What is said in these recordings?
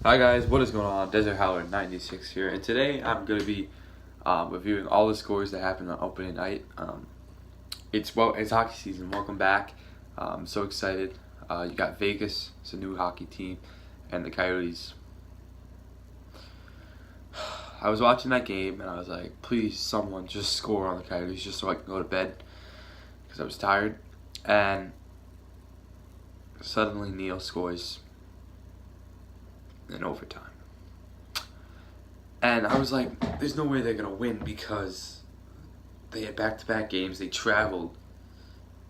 Hi guys, what is going on? Desert Howler 96 here, and today I'm going to be reviewing all the scores that happened on opening night. It's hockey season. Welcome back. I'm so excited. You got Vegas, it's a new hockey team, and the Coyotes. I was watching that game and I was like, please someone just score on the Coyotes just so I can go to bed because I was tired. And suddenly Neil scores in overtime. And I was like, there's no way they're going to win because they had back-to-back games, they traveled,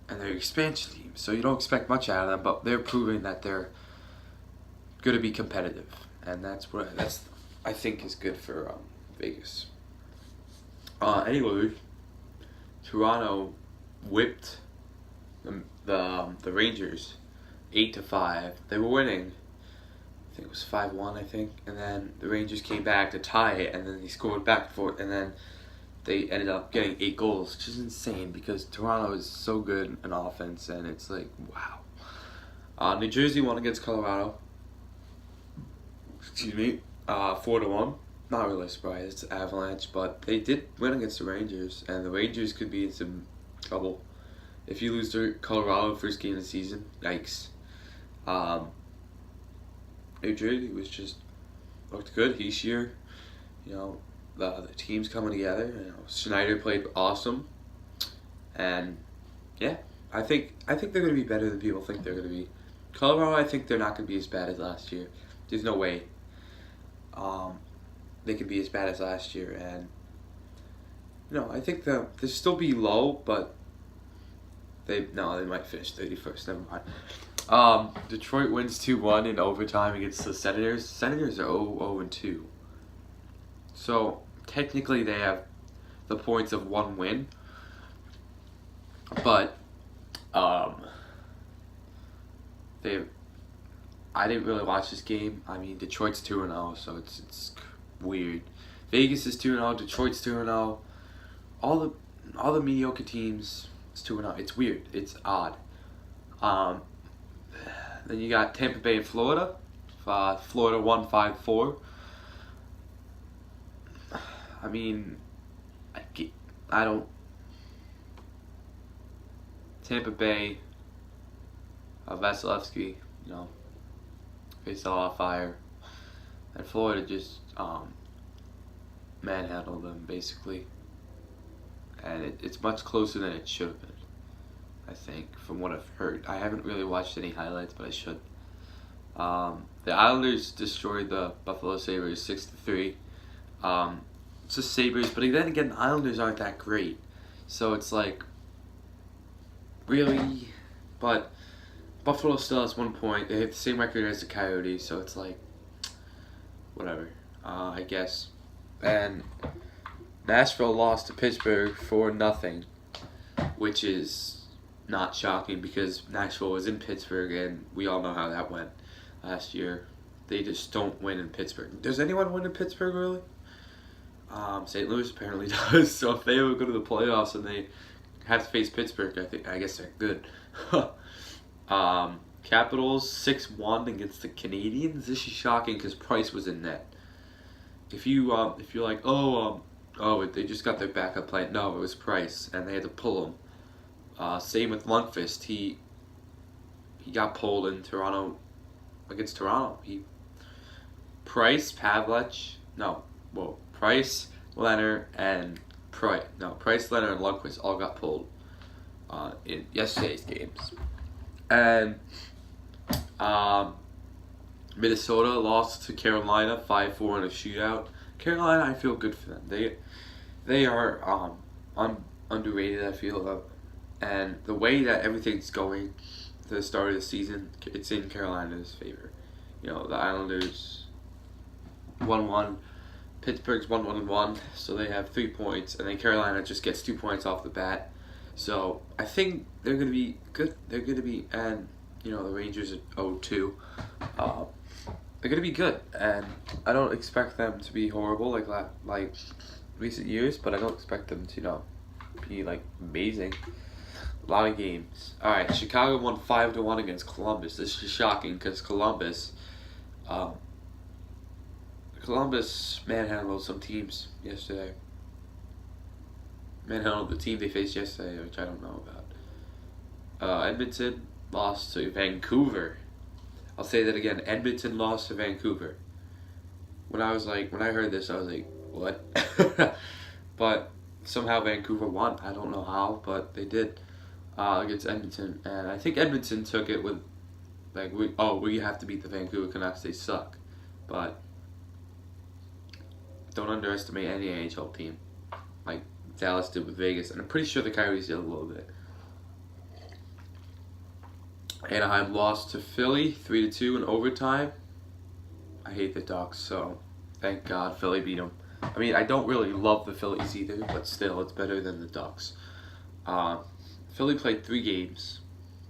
and they're expansion teams, so you don't expect much out of them, but they're proving that they're going to be competitive, and that's I think is good for Vegas. Anyway, Toronto whipped the Rangers 8-5. They were winning. I think it was 5-1, I think, and then the Rangers came back to tie it, and then they scored back and forth, and then they ended up getting 8 goals, which is insane because Toronto is so good in offense, and it's like, wow. New Jersey won against Colorado. Excuse me, 4-1. Not really surprised, it's Avalanche, but they did win against the Rangers, and the Rangers could be in some trouble if you lose to Colorado first game of the season. Yikes. New Jersey was just looked good. Heishier, the team's coming together. Schneider played awesome, and yeah, I think they're going to be better than people think they're going to be. Colorado, I think they're not going to be as bad as last year. There's no way they can be as bad as last year, and I think they'll still be low, but they might finish 31st. Never mind. Detroit wins 2-1 in overtime against the Senators. Senators are 0-2. So, technically they have the points of one win. But, I didn't really watch this game. I mean, Detroit's 2-0, so it's weird. Vegas is 2-0, Detroit's 2-0. All the mediocre teams is 2-0. It's weird. It's odd. Then you got Tampa Bay and Florida. Florida won 5-4. I mean, I don't. Tampa Bay, Vasilevsky, faced a lot of fire, and Florida just manhandled them basically, and it's much closer than it should have been. I think, from what I've heard. I haven't really watched any highlights, but I should. The Islanders destroyed the Buffalo Sabres 6-3. It's the Sabres, but then again, the Islanders aren't that great. So it's like, really? But Buffalo still has 1 point. They have the same record as the Coyotes, so it's like, whatever, I guess. And Nashville lost to Pittsburgh 4-0, which is not shocking because Nashville was in Pittsburgh and we all know how that went last year. They just don't win in Pittsburgh. Does anyone win in Pittsburgh really? St. Louis apparently does. So if they would go to the playoffs and they have to face Pittsburgh, I guess they're good. Capitals 6-1 against the Canadiens. This is shocking because Price was in net. If you're like, they just got their backup plan. No, it was Price and they had to pull him. Same with Lundqvist. He got pulled in Toronto against Toronto. Price, Leonard, and Lundqvist all got pulled in yesterday's games. And Minnesota lost to Carolina 5-4 in a shootout. Carolina, I feel good for them. They are underrated, I feel. And the way that everything's going to the start of the season, it's in Carolina's favor. The Islanders 1-1, Pittsburgh's 1-1, so they have 3 points, and then Carolina just gets 2 points off the bat. So I think they're going to be good. They're going to be, and the Rangers are 0-2. They're going to be good, and I don't expect them to be horrible like recent years, but I don't expect them to be like amazing. A lot of games. Alright, Chicago won 5-1 against Columbus. This is shocking because Columbus Columbus manhandled some teams yesterday. Manhandled the team they faced yesterday, which I don't know about. Edmonton lost to Vancouver. I'll say that again. Edmonton lost to Vancouver. When I heard this, I was like, what? But somehow Vancouver won. I don't know how, but they did against Edmonton. And I think Edmonton took it with, we have to beat the Vancouver Canucks. They suck. But don't underestimate any NHL team like Dallas did with Vegas. And I'm pretty sure the Coyotes did a little bit. Anaheim lost to Philly 3-2 in overtime. I hate the Ducks, so thank God Philly beat them. I mean, I don't really love the Phillies either, but still, it's better than the Ducks. Philly played 3 games.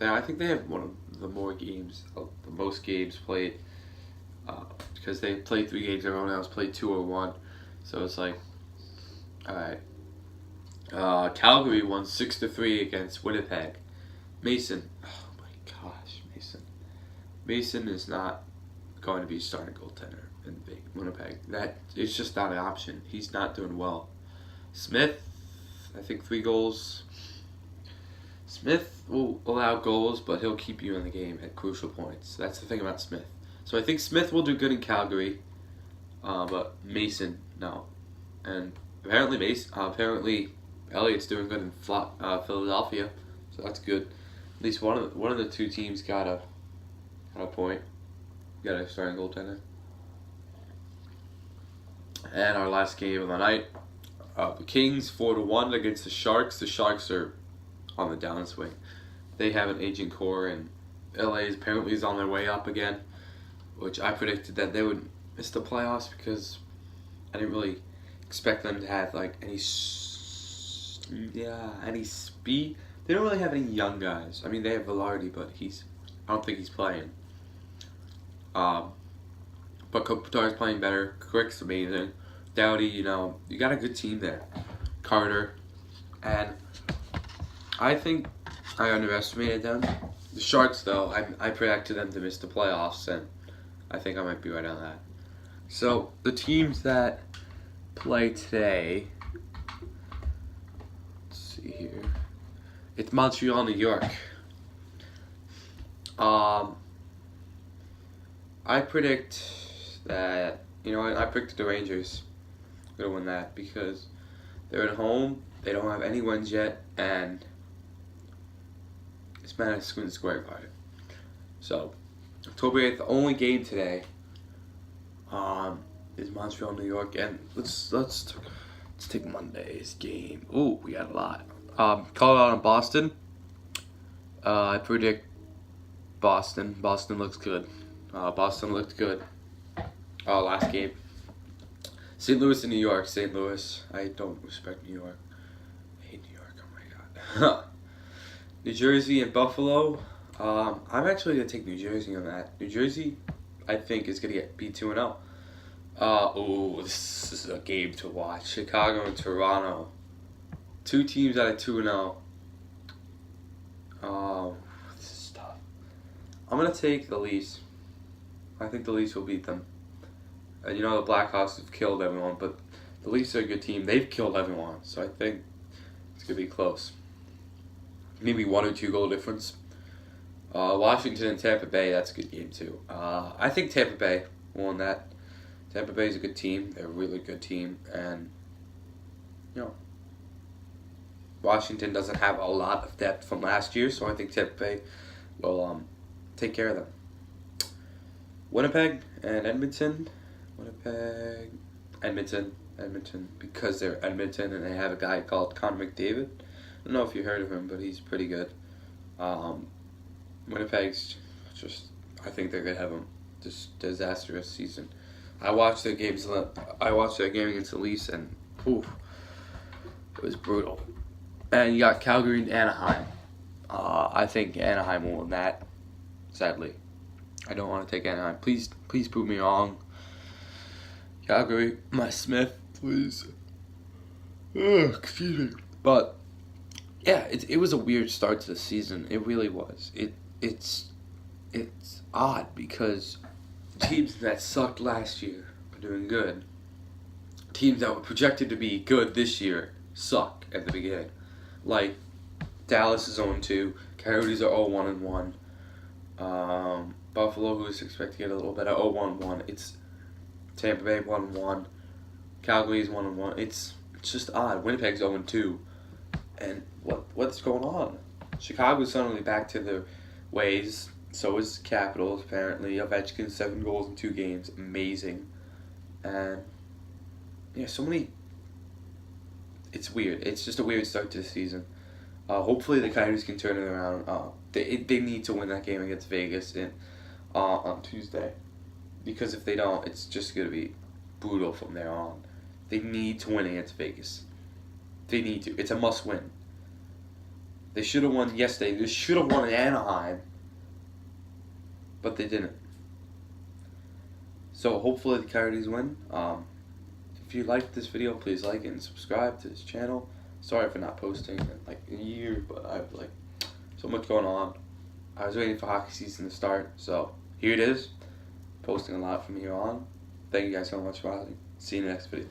I think they have one of the most games played, because they played 3 games. Everyone else played 2 or 1. So it's like, all right. Calgary won 6-3 against Winnipeg. Mason. Mason is not going to be a starting goaltender in Winnipeg. That it's just not an option. He's not doing well. Smith, I think 3 goals. Smith will allow goals, but he'll keep you in the game at crucial points. That's the thing about Smith. So I think Smith will do good in Calgary, but Mason, no. And apparently Elliott's doing good in Philadelphia, so that's good. At least one of the 2 teams got a point. Got a starting goaltender. And our last game of the night, the Kings 4-1 against the Sharks. The Sharks are on the downswing. They have an aging core, and LA apparently is on their way up again, which I predicted that they would miss the playoffs because I didn't really expect them to have like any speed. They don't really have any young guys. I mean, they have Velarde, but I don't think he's playing. But Kopitar's playing better. Quick's amazing. Doughty, you got a good team there. Carter. And I think I underestimated them. The Sharks, though, I predicted them to miss the playoffs, and I think I might be right on that. So, the teams that play today, let's see here. It's Montreal, New York. I predict that, I predicted the Rangers are going to win that because they're at home, they don't have any wins yet, and it's Madison Square Garden. So, October 8th, the only game today is Montreal, New York, and let's take Monday's game. Ooh, we got a lot. Colorado and Boston. I predict Boston. Boston looks good. Boston looked good last game. St. Louis and New York. St. Louis. I don't respect New York. I hate New York. Oh my God. New Jersey and Buffalo. I'm actually going to take New Jersey on that. New Jersey, I think, is going to be 2-0. This is a game to watch. Chicago and Toronto. 2 teams out of 2-0. This is tough. I'm going to take the Leafs. I think the Leafs will beat them. And the Blackhawks have killed everyone, but the Leafs are a good team. They've killed everyone, so I think it's going to be close. Maybe 1 or 2 goal difference. Washington and Tampa Bay, that's a good game too. I think Tampa Bay won that. Tampa Bay is a good team. They're a really good team, and Washington doesn't have a lot of depth from last year, so I think Tampa Bay will take care of them. Winnipeg and Edmonton. Edmonton, because they're Edmonton and they have a guy called Connor McDavid. I don't know if you heard of him, but he's pretty good. Winnipeg's I think they're going to have a disastrous season. I watched their game against the Leafs, and it was brutal. And you got Calgary and Anaheim. I think Anaheim will win that, sadly. I don't want to take Anaheim. Please prove me wrong. Calgary, my Smith, please. Excuse me. But yeah, it was a weird start to the season. It really was. It's odd because teams that sucked last year are doing good. Teams that were projected to be good this year suck at the beginning. Like, Dallas is 0-2. Coyotes are 0-1-1. Buffalo, who is expected to get a little better, 0-1-1. It's Tampa Bay 1-1. Calgary is 1-1. It's just odd. Winnipeg's 0-2. And what's going on? Chicago's suddenly back to their ways. So is Capitals, apparently. Ovechkin, 7 goals in 2 games. Amazing. And, yeah, so many... It's weird. It's just a weird start to the season. Hopefully the Coyotes can turn it around. They need to win that game against Vegas on Tuesday. Because if they don't, it's just going to be brutal from there on. They need to win against Vegas. They need to. It's a must-win. They should have won yesterday. They should have won in Anaheim. But they didn't. So hopefully the Coyotes win. If you liked this video, please like it and subscribe to this channel. Sorry for not posting in like a year, but I have like so much going on. I was waiting for hockey season to start, so here it is. Posting a lot from here on. Thank you guys so much for watching. See you in the next video.